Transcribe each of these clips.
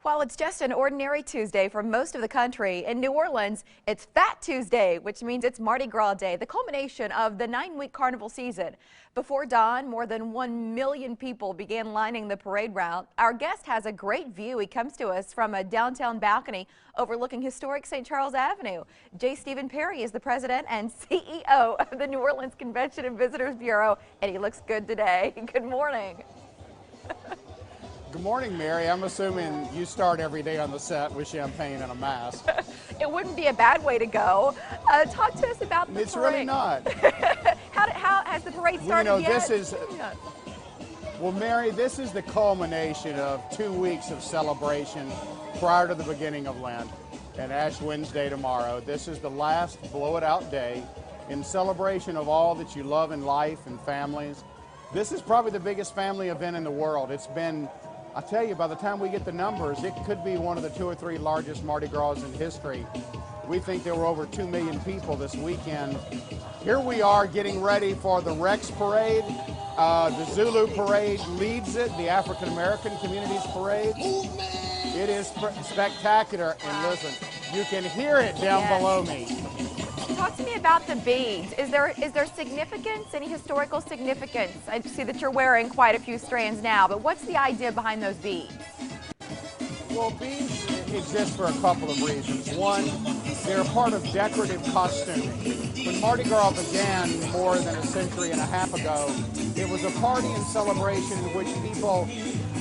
While it's just an ordinary Tuesday for most of the country, in New Orleans, it's Fat Tuesday, which means it's Mardi Gras Day, the culmination of the 9-week carnival season. Before dawn, more than 1 million people began lining the parade route. Our guest has a great view. He comes to us from a downtown balcony overlooking historic St. Charles Avenue. J. Stephen Perry is the president and CEO of the New Orleans Convention and Visitors Bureau, and he looks good today. Good morning. Good morning, Mary. I'm assuming you start every day on the set with champagne and a mask. It wouldn't be a bad way to go. Talk to us about the It's parade. really not. How has the parade started yet? This is, well, Mary, this is the culmination of 2 weeks of celebration prior to the beginning of Lent and Ash Wednesday tomorrow. This is the last blow it out day in celebration of all that you love in life and families. This is probably the biggest family event in the world. It's been, I tell you, by the time we get the numbers, it could be one of the 2 or 3 largest Mardi Gras in history. We think there were over 2 million people this weekend. Here we are getting ready for the Rex Parade. The Zulu Parade leads it, the African American Communities Parade. It is spectacular, and listen, you can hear it down below me. Talk to me about the beads. Is there significance, any historical significance? I see that you're wearing quite a few strands now, but what's the idea behind those beads? Well, beads exist for a couple of reasons. One, they're a part of decorative costuming. When Mardi Gras began more than a century and a half ago, it was a party and celebration in which people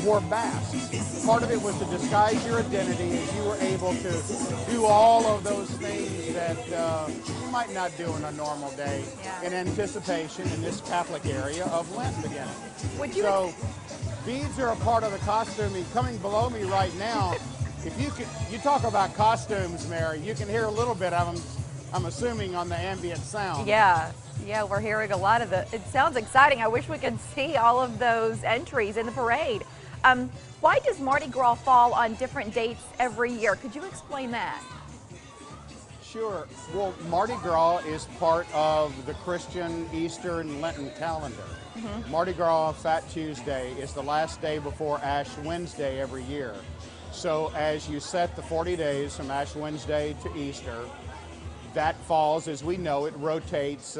wore masks. Part of it was to disguise your identity, as you were able to do all of those things that you might not do on a normal day in anticipation in this Catholic area of Lent beginning. So beads are a part of the costuming. Coming below me right now, if you talk about costumes, Mary, you can hear a little bit of them, I'm assuming, on the ambient sound. Yeah, we're hearing a lot of it sounds exciting. I wish we could see all of those entries in the parade. Why does Mardi Gras fall on different dates every year? Could you explain that? Sure. Well, Mardi Gras is part of the Christian Easter and Lenten calendar. Mardi Gras Fat Tuesday is the last day before Ash Wednesday every year. So as you set the 40 days from Ash Wednesday to Easter, that falls, as we know, it rotates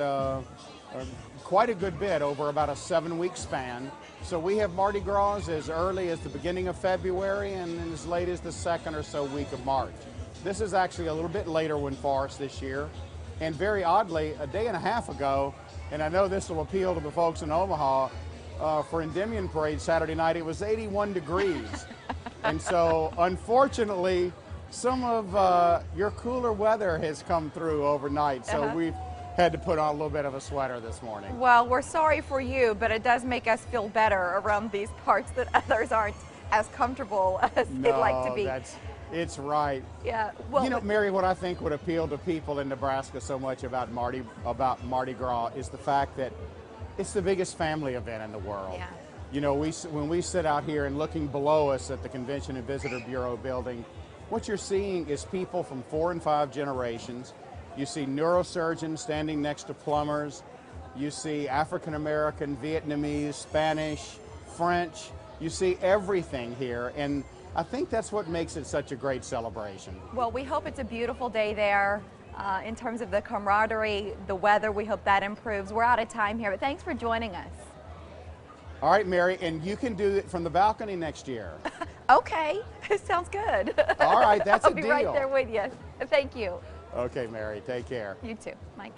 quite a good bit over about a 7-week span. So we have Mardi Gras as early as the beginning of February and then as late as the 2nd or so week of March. This is actually a little bit later one for us this year. And very oddly, a day and a half ago, and I know this will appeal to the folks in Omaha, for Endymion Parade Saturday night, it was 81 degrees. And so, unfortunately, some of your cooler weather has come through overnight, so we've had to put on a little bit of a sweater this morning. Well, we're sorry for you, but it does make us feel better around these parts that others aren't as comfortable as they'd like to be. It's right. Yeah. Well, you know, Mary, what I think would appeal to people in Nebraska so much about Mardi Gras is the fact that it's the biggest family event in the world. Yeah. You know, when we sit out here and looking below us at the Convention and Visitor Bureau building, what you're seeing is people from 4 and 5 generations. You see neurosurgeons standing next to plumbers. You see African American, Vietnamese, Spanish, French. You see everything here, and I think that's what makes it such a great celebration. Well, we hope it's a beautiful day there. In terms of the camaraderie, the weather, we hope that improves. We're out of time here, but thanks for joining us. All right, Mary, and you can do it from the balcony next year. Okay, sounds good. All right, that's a deal. I'll be right there with you. Thank you. Okay, Mary, take care. You too, Mike.